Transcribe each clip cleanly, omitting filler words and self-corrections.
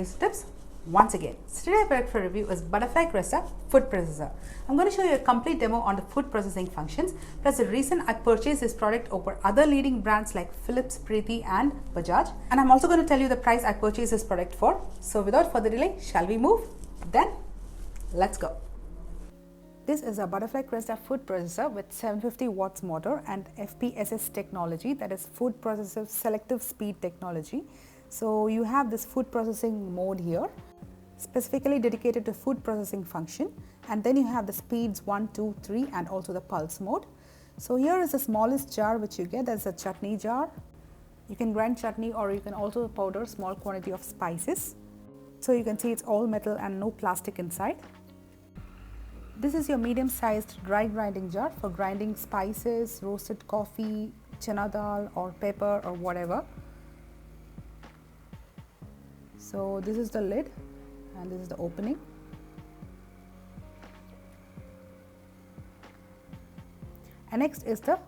user tips once again. So today's product for review is Butterfly Cresta Food Processor. I'm going to show you a complete demo on the food processing functions, plus the reason I purchased this product over other leading brands like Philips, Preeti and Bajaj. And I'm also going to tell you the price I purchased this product for. So without further delay, shall we move? Then let's go. This is a Butterfly Cresta Food Processor with 750 watts motor and FPSS technology, that is Food Processor Selective Speed technology. So you have this food processing mode here, specifically dedicated to food processing function, and then you have the speeds 1, 2, 3 and also the pulse mode. So here is the smallest jar which you get, that's a chutney jar. You can grind chutney or you can also powder small quantity of spices. So you can see it's all metal and no plastic inside. This is your medium sized dry grinding jar for grinding spices, roasted coffee, chana dal or pepper or whatever. So this is the lid and this is the opening. And next is the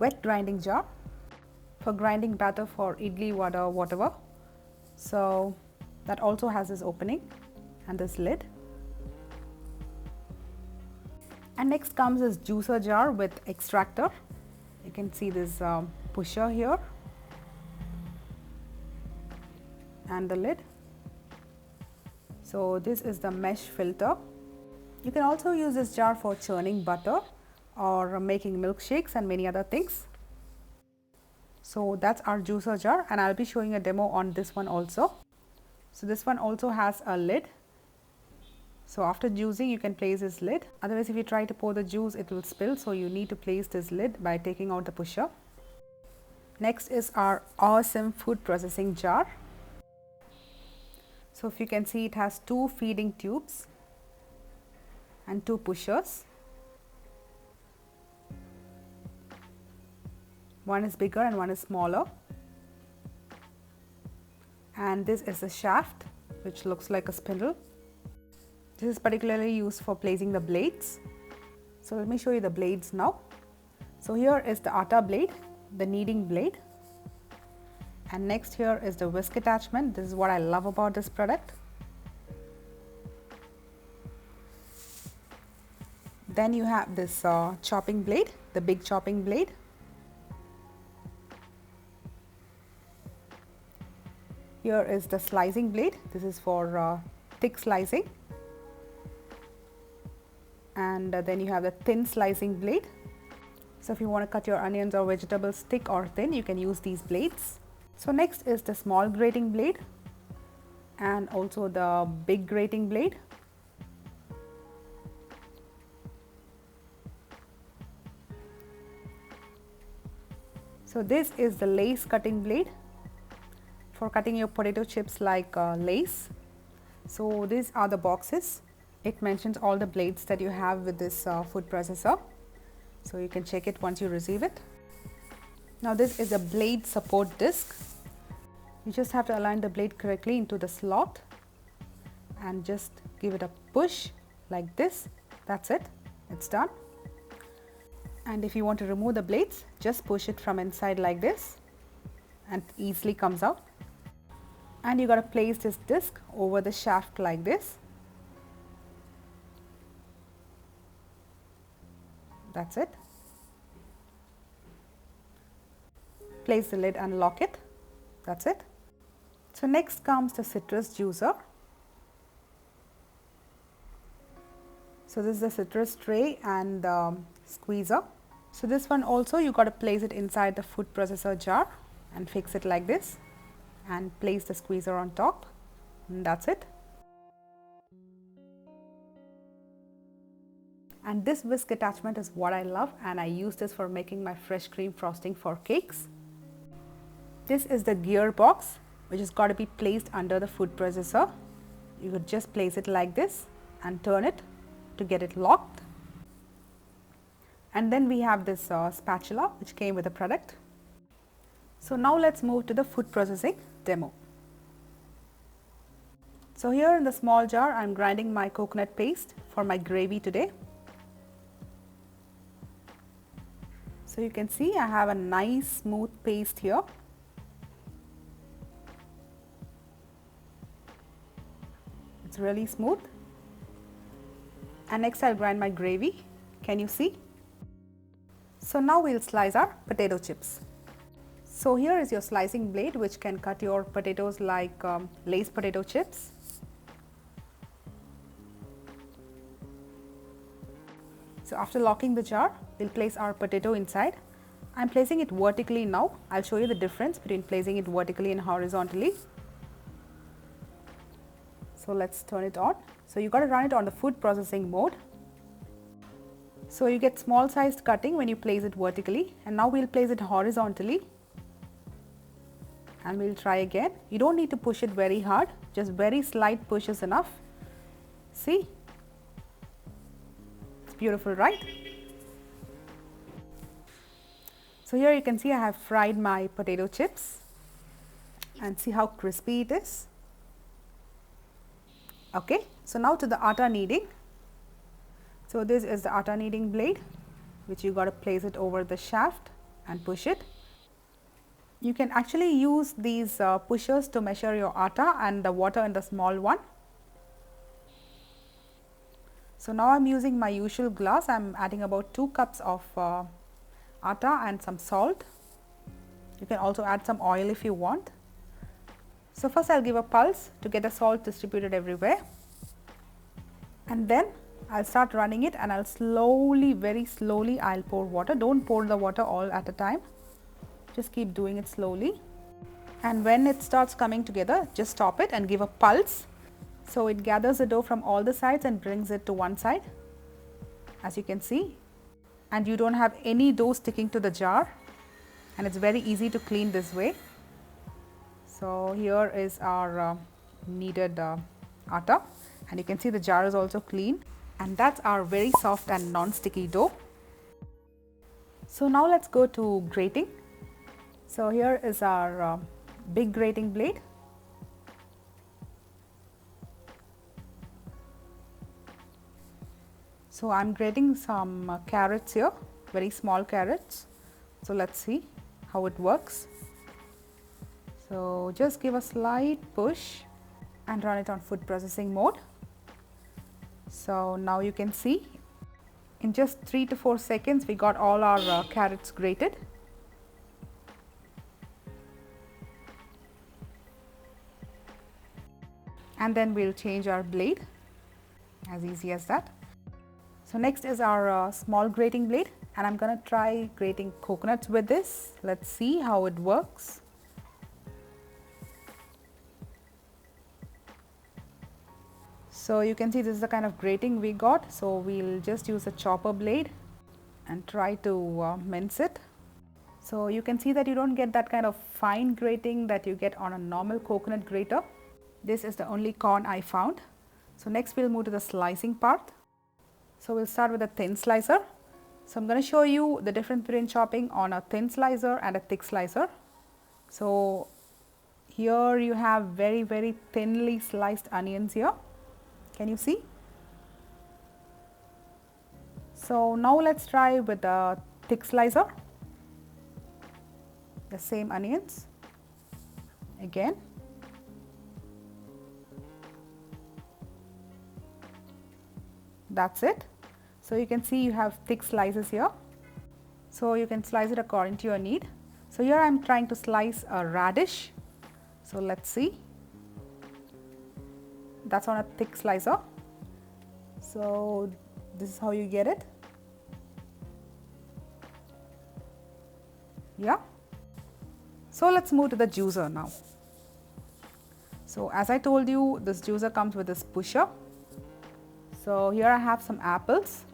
wet grinding jar for grinding batter for idli, vada, whatever. So that also has this opening and this lid. And next comes this juicer jar with extractor. You can see this pusher here and the lid. So this is the mesh filter. You can also use this jar for churning butter or making milkshakes and many other things. So that's our juicer jar, and I'll be showing a demo on this one also. So this one also has a lid. So after juicing you can place this lid, otherwise if you try to pour the juice it will spill, so you need to place this lid by taking out the pusher. Next is our awesome food processing jar. So if you can see, it has 2 feeding tubes and 2 pushers. One is bigger and one is smaller. And this is the shaft which looks like a spindle. This is particularly used for placing the blades. So let me show you the blades now. So here is the ATTA blade, the kneading blade. And next here is the whisk attachment. This is what I love about this product. Then you have this chopping blade, the big chopping blade. Here is the slicing blade. This is for thick slicing. And then you have the thin slicing blade. So if you want to cut your onions or vegetables thick or thin, you can use these blades. So next is the small grating blade and also the big grating blade. So this is the lace cutting blade for cutting your potato chips like lace. So these are the boxes. It mentions all the blades that you have with this food processor. So you can check it once you receive it. Now this is a blade support disc. You just have to align the blade correctly into the slot and just give it a push like this. That's it, it's done. And if you want to remove the blades, just push it from inside like this and it easily comes out. And you got to place this disc over the shaft like this. That's it. Place the lid and lock it. That's it. So next comes the citrus juicer. So this is the citrus tray and squeezer. So this one also you got to place it inside the food processor jar and fix it like this and place the squeezer on top, and that's it. And this whisk attachment is what I love, and I use this for making my fresh cream frosting for cakes. This is the gear box which has got to be placed under the food processor. You could just place it like this and turn it to get it locked. And then we have this spatula which came with the product. So now let's move to the food processing demo. So here in the small jar I am grinding my coconut paste for my gravy today. So you can see I have a nice smooth paste here. It's really smooth. And next I'll grind my gravy. Can you see? So now we'll slice our potato chips. So here is your slicing blade which can cut your potatoes like Lay's potato chips. So after locking the jar, we'll place our potato inside. I'm placing it vertically now. I'll show you the difference between placing it vertically and horizontally. So let's turn it on. So you got to run it on the food processing mode. So you get small sized cutting when you place it vertically, and now we'll place it horizontally. And we'll try again. You don't need to push it very hard, just very slight push is enough. See? It's beautiful, right? So here you can see I have fried my potato chips and see how crispy it is. Okay, so now to the atta kneading. So this is the atta kneading blade which you got to place it over the shaft and push it. You can actually use these pushers to measure your atta and the water in the small one. So now I am using my usual glass. I am adding about 2 cups of atta and some salt. You can also add some oil if you want. So first I'll give a pulse to get the salt distributed everywhere, and then I'll start running it, and I'll slowly, very slowly I'll pour water. Don't pour the water all at a time, just keep doing it slowly, and when it starts coming together, just stop it and give a pulse. So it gathers the dough from all the sides and brings it to one side, as you can see, and you don't have any dough sticking to the jar, and it's very easy to clean this way. So here is our kneaded atta, and you can see the jar is also clean, and that's our very soft and non-sticky dough. So now let's go to grating. So here is our big grating blade. So I'm grating some carrots here, very small carrots. So let's see how it works. So just give a slight push and run it on food processing mode. So now you can see in just 3 to 4 seconds we got all our carrots grated. And then we'll change our blade, as easy as that. So next is our small grating blade, and I'm going to try grating coconuts with this. Let's see how it works. So you can see this is the kind of grating we got. So we'll just use a chopper blade and try to mince it. So you can see that you don't get that kind of fine grating that you get on a normal coconut grater. This is the only con I found. So next we'll move to the slicing part. So we'll start with a thin slicer. So I'm going to show you the difference between chopping on a thin slicer and a thick slicer. So here you have very, very thinly sliced onions here. Can you see? So now let's try with a thick slicer. The same onions again. That's it. So you can see you have thick slices here. So you can slice it according to your need. So here I am trying to slice a radish. So let's see. That's on a thick slicer. So this is how you get it. Yeah. So let's move to the juicer now. So as I told you, this juicer comes with this pusher. So here I have some apples.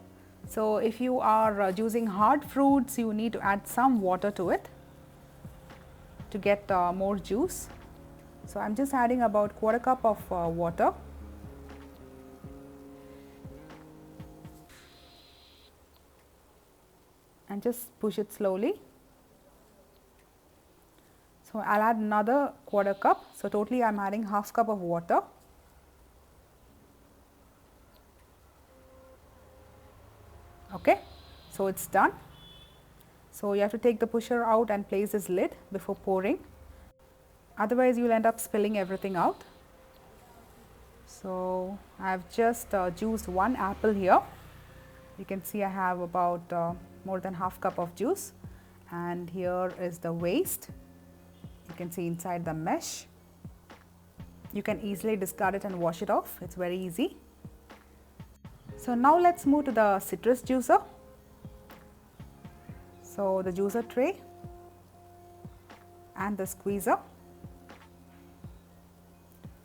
So if you are juicing hard fruits, you need to add some water to it to get more juice. So I'm just adding about 1/4 cup of water. And just push it slowly. So I'll add another 1/4 cup. So totally I'm adding 1/2 cup of water. Okay, so it's done. So you have to take the pusher out and place this lid before pouring. Otherwise you will end up spilling everything out. So I've just juiced one apple here. You can see I have about more than half cup of juice, and here is the waste. You can see inside the mesh. You can easily discard it and wash it off. It's very easy. So now let's move to the citrus juicer. So the juicer tray and the squeezer.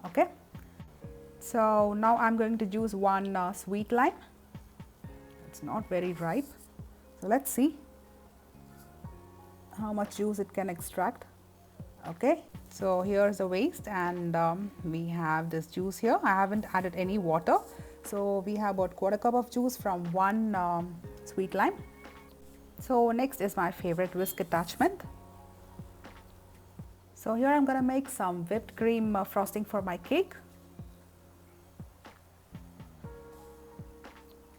Okay. So now I'm going to juice one sweet lime. It's not very ripe. So let's see how much juice it can extract. Okay. So here's the waste, and we have this juice here. I haven't added any water. So we have about quarter cup of juice from one sweet lime. So next is my favorite whisk attachment. So here I'm going to make some whipped cream frosting for my cake.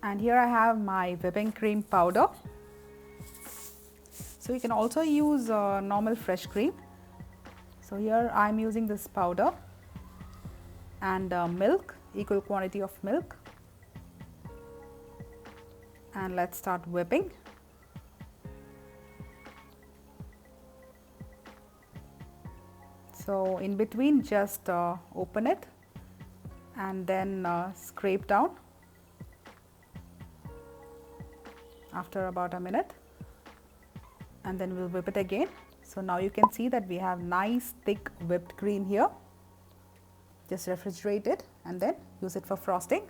And here I have my whipping cream powder. So you can also use normal fresh cream. So here I am using this powder and milk, equal quantity of milk. And let's start whipping. So in between, just open it and then scrape down after about a minute, and then we'll whip it again. So now you can see that we have nice thick whipped cream here. Just refrigerate it and then use it for frosting.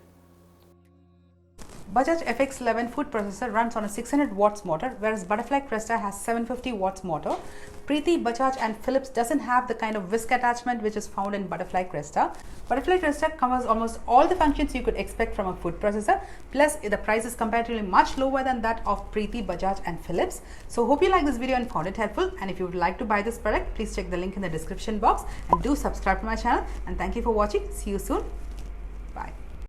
Bajaj FX11 food processor runs on a 600 watts motor, whereas Butterfly Cresta has 750 watts motor. Preeti, Bajaj and Philips doesn't have the kind of whisk attachment which is found in Butterfly Cresta. Butterfly Cresta covers almost all the functions you could expect from a food processor, plus the price is comparatively much lower than that of Preeti, Bajaj and Philips. So hope you like this video and found it helpful, and if you would like to buy this product, please check the link in the description box and do subscribe to my channel, and thank you for watching. See you soon.